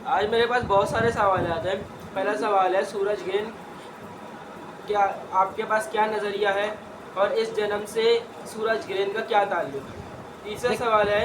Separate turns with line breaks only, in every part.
आज मेरे पास बहुत सारे सवाल आते हैं। पहला सवाल है, सूरज ग्रहण क्या आपके पास क्या नज़रिया है और इस जन्म से सूरज ग्रहण का क्या ताल्लुक है। तीसरा सवाल है,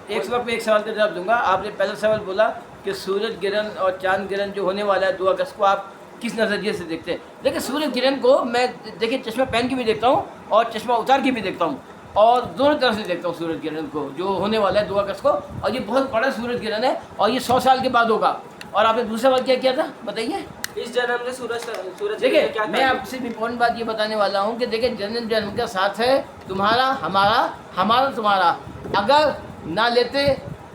एक वक्त में एक सवाल का जवाब दूंगा। आपने पहला सवाल बोला कि सूरज ग्रहण और चांद ग्रहण जो होने वाला है 2 अगस्त को आप किस नज़रिए से देखते हैं। देखिए सूरज ग्रहण को मैं देखिए चश्मा पहन के भी देखता हूँ और चश्मा उतार के भी देखता हूँ, और दोनों तरफ से देखता हूँ सूरज ग्रहण को जो होने वाला है 2 अगस्त को। और ये बहुत बड़ा सूरज ग्रहण है और ये 100 साल के बाद होगा। और आपने दूसरा सवाल क्या किया था बताइए।
इस जन्म से सूरज
देखिए
क्या
मैं आपसे इम्पोर्टेंट बात ये बताने वाला हूँ कि देखिए जन्म जन्म का साथ है, तुम्हारा हमारा हमारा तुम्हारा। अगर ना लेते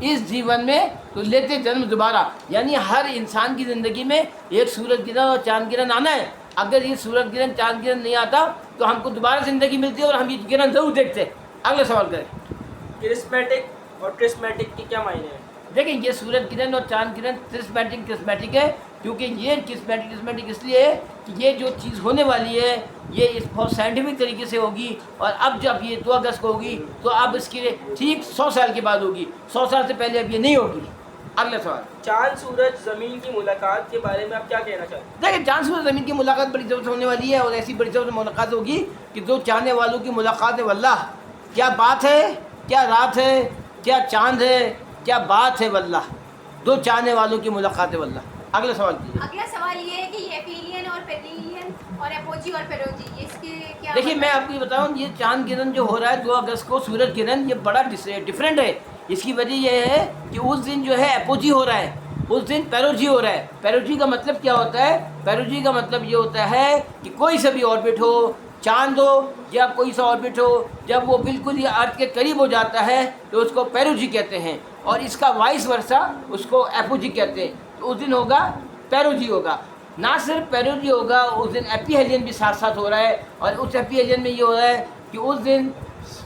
इस जीवन में तो लेते जन्म दोबारा। यानी हर इंसान की ज़िंदगी में एक सूरज ग्रहण और चांद ग्रहण आना है। अगर ये सूरज ग्रहण चांद ग्रहण नहीं आता तो हमको दोबारा ज़िंदगी मिलती है और हम ये ग्रहण ज़रूर देखते। अगला सवाल करें।
क्रिस्मेटिक और ट्रिस्मेटिक के क्या मायने हैं।
देखिए ये सूरज ग्रहण और चांद ग्रहण क्रिस्मेटिक है, क्योंकि ये क्रिस्मेटिक इसलिए है कि ये जो चीज़ होने वाली है ये इस बहुत साइंटिफिक तरीके से होगी। और अब जब ये 2 अगस्त को होगी तो अब इसके ठीक 100 साल के बाद होगी, 100 साल से पहले अब ये नहीं होगी। अगला सवाल,
चांद सूरज ज़मीन की मुलाकात के बारे में आप क्या कहना चाहते हैं।
देखिए चांद सूरज ज़मीन की मुलाकात बड़ी ज़बरदस्त होने वाली है और ऐसी बड़ी ज़बरदस्त मुलाकात होगी कि दो चाहने वालों की मुलाकात है। वल्लाह क्या बात है, क्या रात है, क्या चांद है, क्या बात है वल्लाह। दो चाहने वालों की मुलाकात है वल्लाह। अगला सवाल कीजिए।
अगला सवाल ये है कि ये एफिलियन और पेरिलियन और एपोजी और पेरोजी इसके क्या
देखिए मैं आपको ये बताऊँ, ये चांद ग्रहण जो हो रहा है 2 अगस्त को सूरज ग्रहण, ये बड़ा डिफरेंट है। इसकी वजह यह है कि उस दिन जो है एपोजी हो रहा है, उस दिन पेरोजी हो रहा है। पेरोजी का मतलब क्या होता है, पेरोजी का मतलब ये होता है कि कोई सा भी ऑर्बिट हो, चांद हो या कोई सा ऑर्बिट हो, जब वो बिल्कुल ही अर्थ के करीब हो जाता है तो उसको पेरोजी कहते हैं, और इसका वाइस वर्सा उसको एपोजी कहते हैं। तो उस दिन होगा पेरोजी होगा। ना सिर्फ पेरोजी होगा, उस दिन एपीहेलियन भी साथ साथ हो रहा है। और उस एपीहेलियन में ये हो रहा है कि उस दिन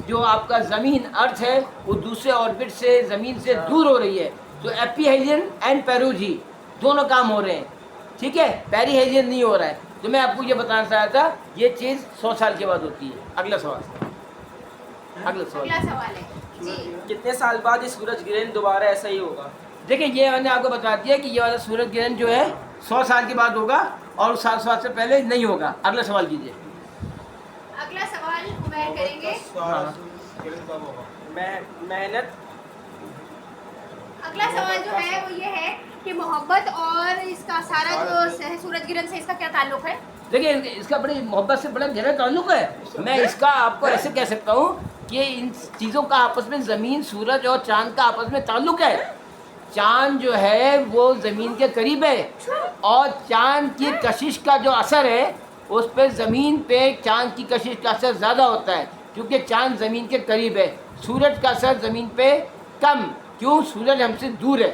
जो आपका ज़मीन अर्थ है वो दूसरे ऑर्बिट से ज़मीन से दूर हो रही है। तो एपीहेलियन एंड पेरोजी दोनों काम हो रहे हैं, ठीक है, पेरीहेलियन नहीं हो रहा है। तो मैं आपको ये बताना चाहा था, ये चीज़ 100 साल के बाद होती है। अगला सवाल
अगला सवाल है जी,
कितने साल बाद ये सूरज ग्रहण दोबारा ऐसा ही होगा।
देखिए ये मैंने आपको बता दिया कि ये वाला सूरज ग्रहण जो है 100 साल के बाद होगा और 7 साल से पहले नहीं होगा। अगला सवाल कीजिए।
अगला सवाल उमैर करेंगे।
मेहनत।
अगला सवाल जो है वो ये है कि मोहब्बत और इसका सारा जो सूरज ग्रहण से इसका क्या ताल्लुक है।
देखिए इसका बड़ी मोहब्बत से बड़ा गहरा ताल्लुक है। मैं इसका आपको ऐसे कह सकता हूँ कि इन चीज़ों का आपस में ज़मीन सूरज और चांद का आपस में ताल्लुक है। चांद जो है वो ज़मीन के करीब है और चांद की कशिश का जो असर है उस पर ज़मीन पे चांद की कशिश का असर ज़्यादा होता है, क्योंकि चांद ज़मीन के करीब है। सूरज का असर ज़मीन पे कम, क्यों, सूरज हमसे दूर है,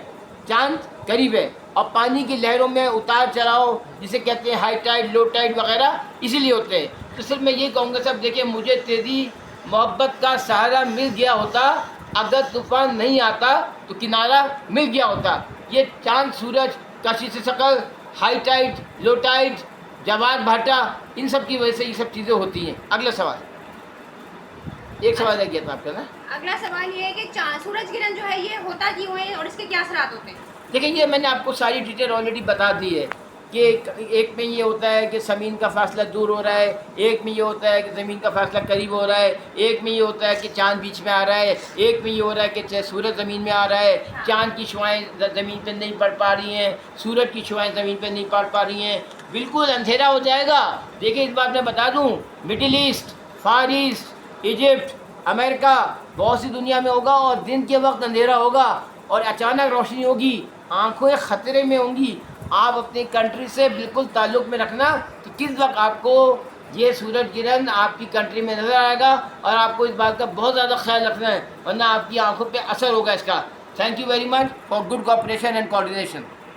चांद करीब है। और पानी की लहरों में उतार चढ़ाव जिसे कहते हैं हाई टाइड लो टाइड वगैरह इसीलिए होते हैं। तो सिर्फ मैं ये कहूँगा सब देखिए, मुझे तेरी मोहब्बत का सहारा मिल गया होता, अगर तूफ़ान नहीं आता तो किनारा मिल गया होता। ये चांद सूरज कशिश शक्ल हाई टाइड लो टाइड जवाब भाटा इन सब की वजह से ये सब चीज़ें होती हैं। अगला सवाल, एक सवाल रह गया था आपका ना।
अगला सवाल ये है कि सूरज ग्रहण जो है ये होता क्यों है और इसके क्या असरात होते हैं।
देखिए ये मैंने आपको सारी डिटेल ऑलरेडी बता दी है कि एक में ये होता है कि ज़मीन का फासला दूर हो रहा है, एक में ये होता है कि ज़मीन का फासला करीब हो रहा है, एक में ये होता है कि चांद बीच में आ रहा है, एक में ये हो रहा है कि सूरज ज़मीन में आ रहा है, चांद की शुआएँ ज़मीन पे नहीं पड़ पा रही हैं, सूरज की शुआएँ ज़मीन पे नहीं पड़ पा रही हैं, बिल्कुल अंधेरा हो जाएगा। देखिए इस बात मैं बता दूँ, मिडिल ईस्ट, फार ईस्ट, इजिप्ट, अमेरिका, बहुत सी दुनिया में होगा और दिन के वक्त अंधेरा होगा और अचानक रोशनी होगी, आँखें ख़तरे में होंगी। आप अपनी कंट्री से बिल्कुल ताल्लुक़ में रखना कि किस वक्त आपको ये सूरज ग्रहण आपकी कंट्री में नज़र आएगा, और आपको इस बात का बहुत ज़्यादा ख्याल रखना है, वरना आपकी आंखों पे असर होगा इसका। Thank you very much for good cooperation and coordination.